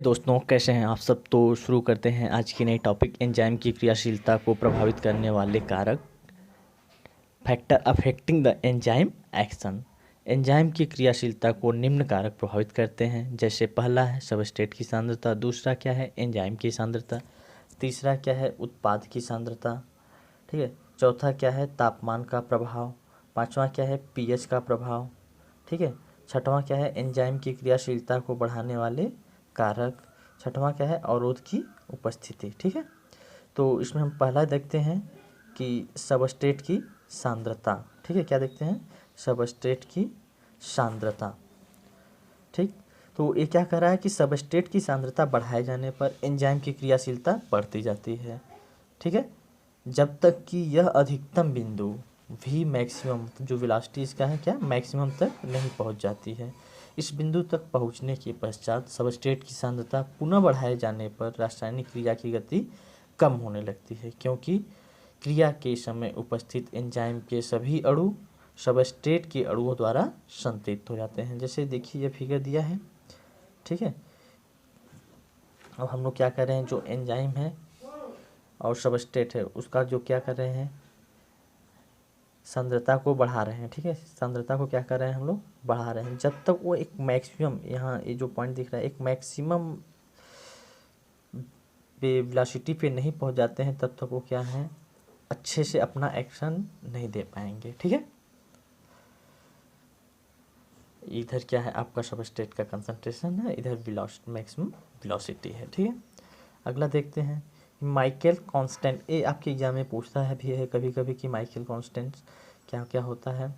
दोस्तों कैसे हैं आप सब। तो शुरू करते हैं आज की नई टॉपिक। एंजाइम की क्रियाशीलता को प्रभावित करने वाले कारक, factor affecting the enzyme action. Enzyme की क्रियाशीलता को निम्न कारक प्रभावित करते हैं। जैसे पहला है सबस्ट्रेट की सांद्रता, दूसरा क्या है एंजाइम की सांद्रता, तीसरा क्या है उत्पाद की सांद्रता, ठीक है, चौथा क्या है तापमान का प्रभाव, पांचवा क्या है पीएच का प्रभाव, ठीक है, छठवां क्या है एंजाइम की क्रियाशीलता को बढ़ाने वाले कारक, छठवां क्या है अवरोध की उपस्थिति। ठीक है, तो इसमें हम पहला देखते हैं कि सबस्ट्रेट की सांद्रता। ठीक है, क्या देखते हैं सबस्ट्रेट की सांद्रता। ठीक, तो ये क्या कह रहा है कि सबस्ट्रेट की सांद्रता बढ़ाए जाने पर एंजाइम की क्रियाशीलता बढ़ती जाती है। ठीक है, जब तक कि यह अधिकतम बिंदु भी मैक्सिमम, जो वेलोसिटी इसका है क्या मैक्सिमम तक नहीं पहुंच जाती है। इस बिंदु तक पहुंचने के पश्चात सबस्ट्रेट की सांद्रता पुनः बढ़ाए जाने पर रासायनिक क्रिया की गति कम होने लगती है, क्योंकि क्रिया के समय उपस्थित एंजाइम के सभी अणु सबस्ट्रेट के अणुओं द्वारा संतृप्त हो जाते हैं। जैसे देखिए ये फिगर दिया है। ठीक है, अब हम लोग क्या कर रहे हैं, जो एंजाइम है और सबस्ट्रेट है उसका जो क्या कर रहे हैं सांद्रता को बढ़ा रहे हैं। ठीक है, सांद्रता को क्या कर रहे हैं हम लोग बढ़ा रहे हैं। जब तक वो एक मैक्सिमम, यहाँ ये जो पॉइंट दिख रहा है, एक मैक्सिमम वेलोसिटी पे नहीं पहुंच जाते हैं तब तक वो क्या है अच्छे से अपना एक्शन नहीं दे पाएंगे। ठीक है, इधर क्या है आपका सबस्ट्रेट का कंसंट्रेशन है, इधर वेलोसिटी मैक्सिमम वेलोसिटी है। ठीक है, अगला देखते हैं माइकल कांस्टेंट। ये आपके एग्जाम में पूछता है भी है कभी कभी कि माइकल कांस्टेंट क्या क्या होता है।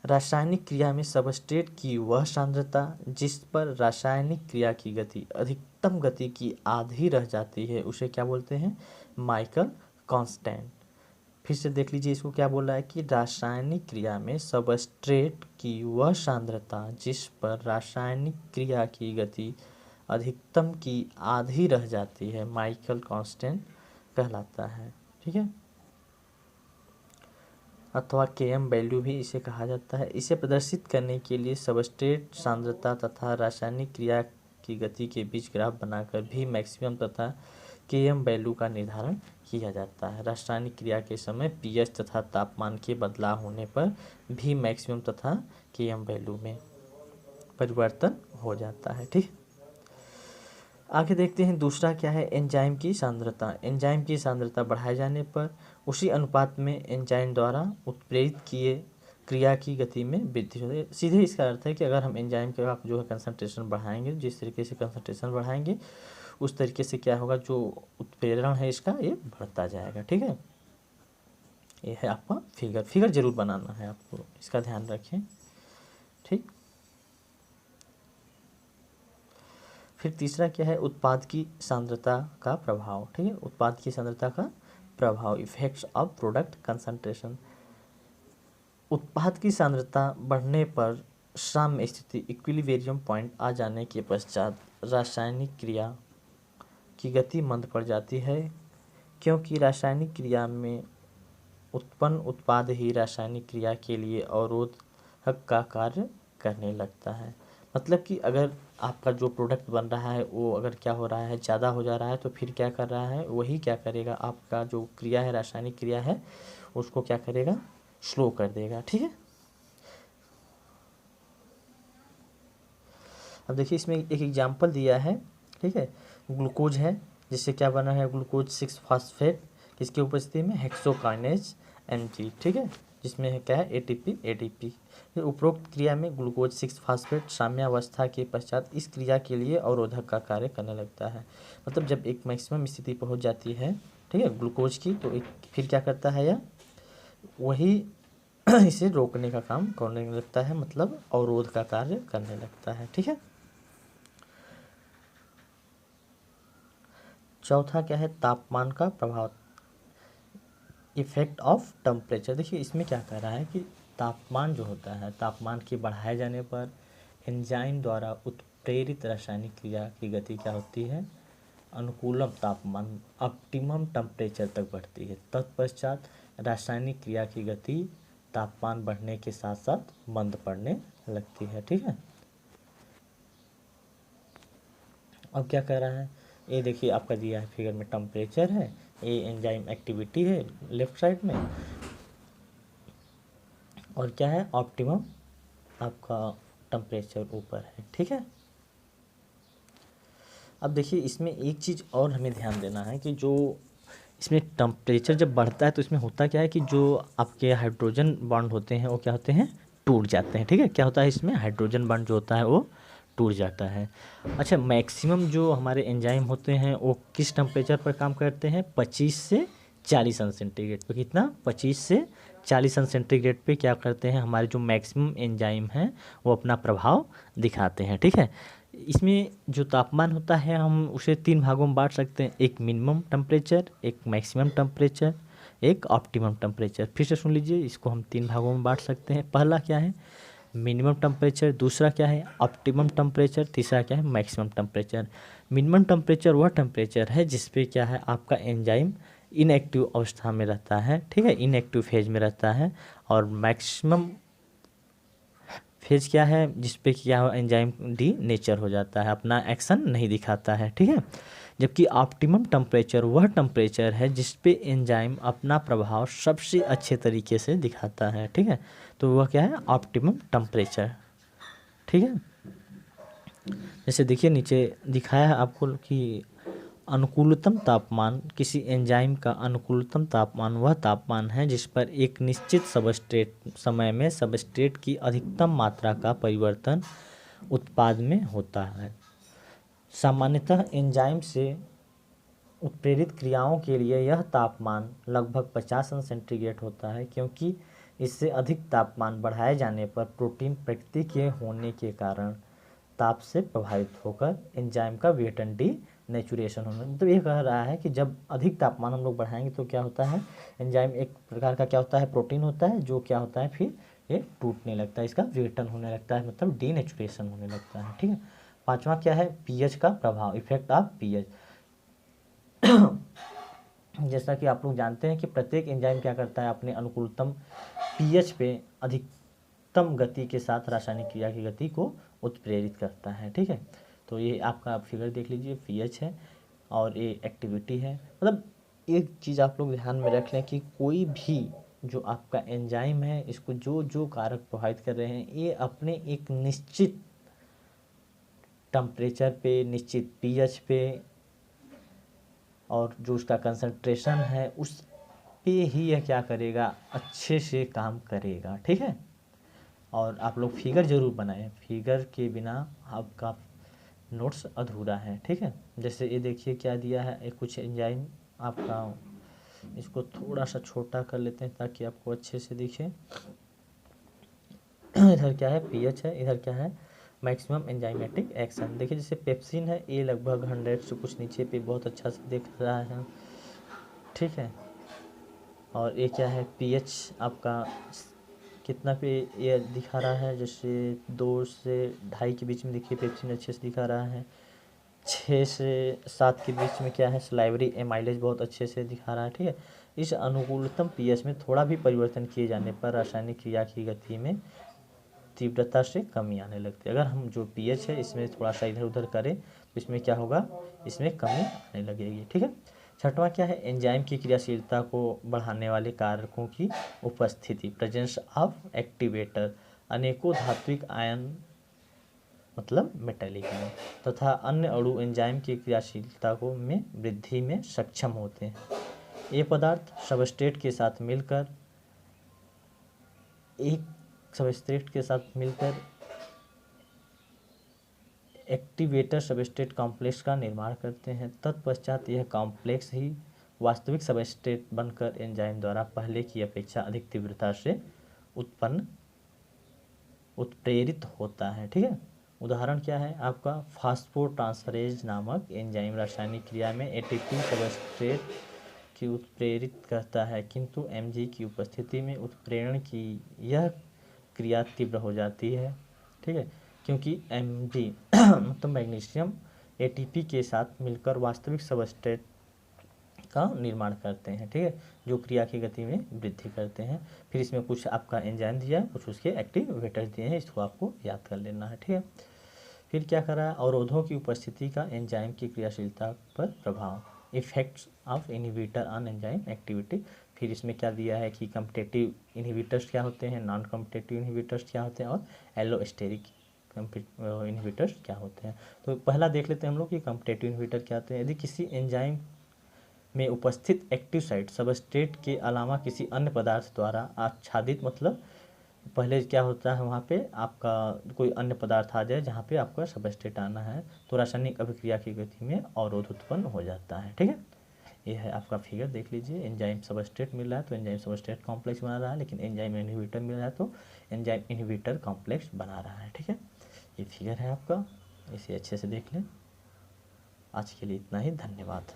रासायनिक क्रिया में सबस्ट्रेट की वह सांद्रता जिस पर रासायनिक क्रिया की गति अधिकतम गति की आधी रह जाती है उसे क्या बोलते हैं माइकल कांस्टेंट। फिर से देख लीजिए, इसको क्या बोल रहा है कि रासायनिक क्रिया में सबस्ट्रेट की वह सांद्रता जिस पर रासायनिक क्रिया की गति अधिकतम की आधी रह जाती है माइकल कांस्टेंट कहलाता है। ठीक है, अथवा केएम वैल्यू भी इसे कहा जाता है। इसे प्रदर्शित करने के लिए सबस्ट्रेट सांद्रता तथा रासायनिक क्रिया की गति के बीच ग्राफ बनाकर भी मैक्सिमम तथा केएम वैल्यू का निर्धारण किया जाता है। रासायनिक क्रिया के समय पीएच तथा तापमान के बदलाव होने पर भी मैक्सिमम तथा केएम वैल्यू में परिवर्तन हो जाता है। ठीक, आगे देखते हैं दूसरा क्या है एंजाइम की सांद्रता। एंजाइम की सांद्रता बढ़ाए जाने पर उसी अनुपात में एंजाइम द्वारा उत्प्रेरित किए क्रिया की गति में वृद्धि होती है। सीधे इसका अर्थ है कि अगर हम एंजाइम का जो है कंसंट्रेशन बढ़ाएंगे, जिस तरीके से कंसंट्रेशन बढ़ाएंगे उस तरीके से क्या होगा, जो उत्प्रेरण है इसका ये बढ़ता जाएगा। ठीक है, ये है आपका फिगर। फिगर जरूर बनाना है आपको, इसका ध्यान रखें। ठीक, फिर तीसरा क्या है उत्पाद की सांद्रता का प्रभाव। ठीक है, उत्पाद की सांद्रता का प्रभाव, इफेक्ट्स ऑफ प्रोडक्ट कंसंट्रेशन। उत्पाद की सांद्रता बढ़ने पर साम्य स्थिति इक्विलिब्रियम पॉइंट आ जाने के पश्चात रासायनिक क्रिया की गति मंद पड़ जाती है, क्योंकि रासायनिक क्रिया में उत्पन्न उत्पाद ही रासायनिक क्रिया के लिए अवरोधक का कार्य करने लगता है। मतलब कि अगर आपका जो प्रोडक्ट बन रहा है वो अगर क्या हो रहा है ज़्यादा हो जा रहा है तो फिर क्या कर रहा है वही क्या करेगा, आपका जो क्रिया है रासायनिक क्रिया है उसको क्या करेगा स्लो कर देगा। ठीक है, अब देखिए इसमें एक एग्जांपल दिया है। ठीक है, ग्लूकोज है जिससे क्या बना है ग्लूकोज 6 फास्फेट, किसकी उपस्थिति में हेक्सोकाइनेज एनजी। ठीक है, जिसमें है क्या है एटीपी एडीपी। उपरोक्त क्रिया में ग्लूकोज 6 फास्फेट साम्यावस्था के पश्चात इस क्रिया के लिए अवरोधक का कार्य करने लगता है। मतलब जब एक मैक्सिमम स्थिति पहुंच जाती है, ठीक है, ग्लूकोज की, तो एक फिर क्या करता है यह वही इसे रोकने का काम करने लगता है, मतलब अवरोध का कार्य करने लगता है। ठीक है, चौथा क्या है तापमान का प्रभाव, इफेक्ट ऑफ टेम्परेचर। देखिए इसमें क्या कह रहा है कि तापमान जो होता है, तापमान के बढ़ाए जाने पर एंजाइम द्वारा उत्प्रेरित रासायनिक क्रिया की गति क्या होती है अनुकूलम तापमान ऑप्टिमम टेम्परेचर तक बढ़ती है। तत्पश्चात रासायनिक क्रिया की गति तापमान बढ़ने के साथ साथ मंद पड़ने लगती है। ठीक है, अब क्या कर रहा है, ये देखिए आपका दिया है फिगर में, टेम्परेचर है, ये एंजाइम एक्टिविटी है लेफ्ट साइड में, और क्या है ऑप्टिमम आपका टेम्परेचर ऊपर है। ठीक है, अब देखिए इसमें एक चीज़ और हमें ध्यान देना है कि जो इसमें टेम्परेचर जब बढ़ता है तो इसमें होता क्या है कि जो आपके हाइड्रोजन बॉन्ड होते हैं वो क्या होते हैं, टूट जाते हैं। ठीक है, क्या होता है इसमें, हाइड्रोजन बॉन्ड जो होता है वो टूट जाता है। अच्छा, मैक्सिमम जो हमारे एंजाइम होते हैं वो किस टेम्परेचर पर काम करते हैं, 25 से 40 अंश सेंटीग्रेड पे। कितना, 25 से 40 अंश सेंटीग्रेड पे क्या करते हैं, हमारे जो मैक्सिमम एंजाइम हैं वो अपना प्रभाव दिखाते हैं। ठीक है, इसमें जो तापमान होता है हम उसे 3 भागों में बांट सकते हैं, एक मिनिमम टेम्परेचर, एक मैक्सिमम टेम्परेचर, एक ऑप्टिमम टेम्परेचर। फिर से सुन लीजिए, इसको हम 3 भागों में बांट सकते हैं। पहला क्या है, मिनिमम टेम्परेचर, दूसरा क्या है ऑप्टिमम टेम्परेचर, तीसरा क्या है मैक्सिमम टेम्परेचर। मिनिमम टेम्परेचर वह टेम्परेचर है जिस पे क्या है आपका एंजाइम इनएक्टिव अवस्था में रहता है। ठीक है, इनएक्टिव फेज में रहता है। और मैक्सिमम फेज क्या है, जिस पे क्या एंजाइम डी नेचर हो जाता है, अपना एक्शन नहीं दिखाता है। ठीक है, जबकि ऑप्टिमम टेम्परेचर वह टेम्परेचर है जिस पे एंजाइम अपना प्रभाव सबसे अच्छे तरीके से दिखाता है। ठीक है, तो वह क्या है ऑप्टिमम टेम्परेचर। ठीक है, जैसे देखिए नीचे दिखाया है आपको कि अनुकूलतम तापमान, किसी एंजाइम का अनुकूलतम तापमान वह तापमान है जिस पर एक निश्चित सबस्ट्रेट समय में सबस्ट्रेट की अधिकतम मात्रा का परिवर्तन उत्पाद में होता है। सामान्यतः एंजाइम से उत्प्रेरित क्रियाओं के लिए यह तापमान लगभग 50 अंश सेंटीग्रेड होता है, क्योंकि इससे अधिक तापमान बढ़ाए जाने पर प्रोटीन प्रकृति के होने के कारण ताप से प्रभावित होकर एंजाइम का विघटन डी नेचुरेशन होना। तो ये कह रहा है कि जब अधिक तापमान हम लोग बढ़ाएंगे तो क्या होता है, एंजाइम एक प्रकार का क्या होता है, प्रोटीन होता है, जो क्या होता है फिर ये टूटने लगता है, इसका विघटन होने लगता है, मतलब डी नेचुरेशन होने लगता है। ठीक है, पांचवा क्या है, पीएच का प्रभाव, इफेक्ट ऑफ पीएच। जैसा कि आप लोग जानते हैं कि प्रत्येक एंजाइम क्या करता है, अपने अनुकूलतम पीएच पे अधिकतम गति के साथ रासायनिक क्रिया की गति को उत्प्रेरित करता है। ठीक है, तो ये आपका फिगर देख लीजिए, पीएच है और ये एक्टिविटी है। मतलब एक चीज़ आप लोग ध्यान में रख लें कि कोई भी जो आपका एंजाइम है, इसको जो जो कारक प्रभावित कर रहे हैं, ये अपने एक निश्चित टेम्परेचर पे, निश्चित पीएच पे और जो उसका कंसंट्रेशन है उस पे ही यह क्या करेगा, अच्छे से काम करेगा। ठीक है, और आप लोग फिगर ज़रूर बनाएं, फिगर के बिना आपका नोट्स अधूरा है। ठीक है, जैसे ये देखिए क्या दिया है, एक कुछ एंजाइम आपका, इसको थोड़ा सा छोटा कर लेते हैं ताकि आपको अच्छे से दिखे। इधर क्या है, पीएच है, इधर क्या है मैक्सिमम एंजाइमेटिक एक्शन। देखिए जैसे पेप्सिन है, ये लगभग 100 से कुछ नीचे पे बहुत अच्छा से दिख रहा है। ठीक है, और ये क्या है, पीएच आपका कितना पे ये दिखा रहा है, जैसे 2 से 2.5 के बीच में देखिए पेप्सिन अच्छे से दिखा रहा है। 6 से 7 के बीच में क्या है, सलाइवरी एमाइलेज बहुत अच्छे से दिखा रहा है। ठीक है, इस अनुकूलतम पीएच में थोड़ा भी परिवर्तन किए जाने पर रासायनिक क्रिया की गति में तीव्रता से कमी आने लगती है। अगर हम जो पीएच है इसमें थोड़ा सा इधर उधर करें तो इसमें क्या होगा, इसमें कमी आने लगेगी। ठीक है, छठवां क्या है, एंजाइम की क्रियाशीलता को बढ़ाने वाले कारकों की उपस्थिति, प्रेजेंस ऑफ एक्टिवेटर, अनेकों धात्विक आयन मतलब मेटेलिक आयन तथा अन्य अणु एंजाइम की क्रियाशीलता को में वृद्धि में सक्षम होते हैं। ये पदार्थ सबस्ट्रेट के साथ मिलकर एक्टिवेटर सबस्ट्रेट कॉम्प्लेक्स का निर्माण करते हैं। तत्पश्चात यह कॉम्प्लेक्स ही वास्तविक सबस्ट्रेट बनकर एंजाइम द्वारा पहले की अपेक्षा अधिक तीव्रता से उत्प्रेरित होता है। ठीक है, उदाहरण क्या है आपका, फास्फोट्रांसफरेज नामक एंजाइम रासायनिक क्रिया में एटीपी सबस्ट्रेट की उत्प्रेरित करता है, किंतु एमजी की उपस्थिति में उत्प्रेरण की यह क्रिया तीव्र हो जाती है। ठीक है, क्योंकि एमजी मतलब मैग्नीशियम एटीपी के साथ मिलकर वास्तविक सबस्ट्रेट का निर्माण करते हैं। ठीक है, जो क्रिया की गति में वृद्धि करते हैं। फिर इसमें कुछ आपका एंजाइम दिया है, कुछ उसके एक्टिवेटर्स दिए हैं, इसको आपको याद कर लेना है। ठीक है, फिर क्या करा, अवरोधों की उपस्थिति का एंजाइम की क्रियाशीलता पर प्रभाव, effects of inhibitor on enzyme activity. फिर इसमें क्या दिया है कि कम्पिटेटिव इनहिबिटर्स क्या होते हैं, नॉन कम्पिटेटिव इनहिबिटर्स क्या होते हैं, और एलोस्टेरिक इनहिबिटर्स क्या होते हैं। तो पहला देख लेते हैं हम लोग कि कम्पिटेटिव इनहिबिटर क्या होते हैं। यदि किसी एंजाइम में उपस्थित एक्टिव साइट सबस्ट्रेट के अलावा किसी अन्य पदार्थ द्वारा आच्छादित, मतलब पहले क्या होता है वहाँ पे आपका कोई अन्य पदार्थ आ जाए जहाँ पे आपका सबस्ट्रेट आना है, तो रासायनिक अभिक्रिया की गति में अवरोध उत्पन्न हो जाता है। ठीक है, ये है आपका फिगर, देख लीजिए। एंजाइम सबस्ट्रेट मिल रहा है तो एंजाइम सबस्ट्रेट कॉम्प्लेक्स बना रहा है, लेकिन एंजाइम इनहिबिटर मिल रहा है तो एंजाइम इनहिबिटर कॉम्प्लेक्स बना रहा है। ठीक है, ये फिगर है आपका, इसे अच्छे से देख लें। आज के लिए इतना ही, धन्यवाद।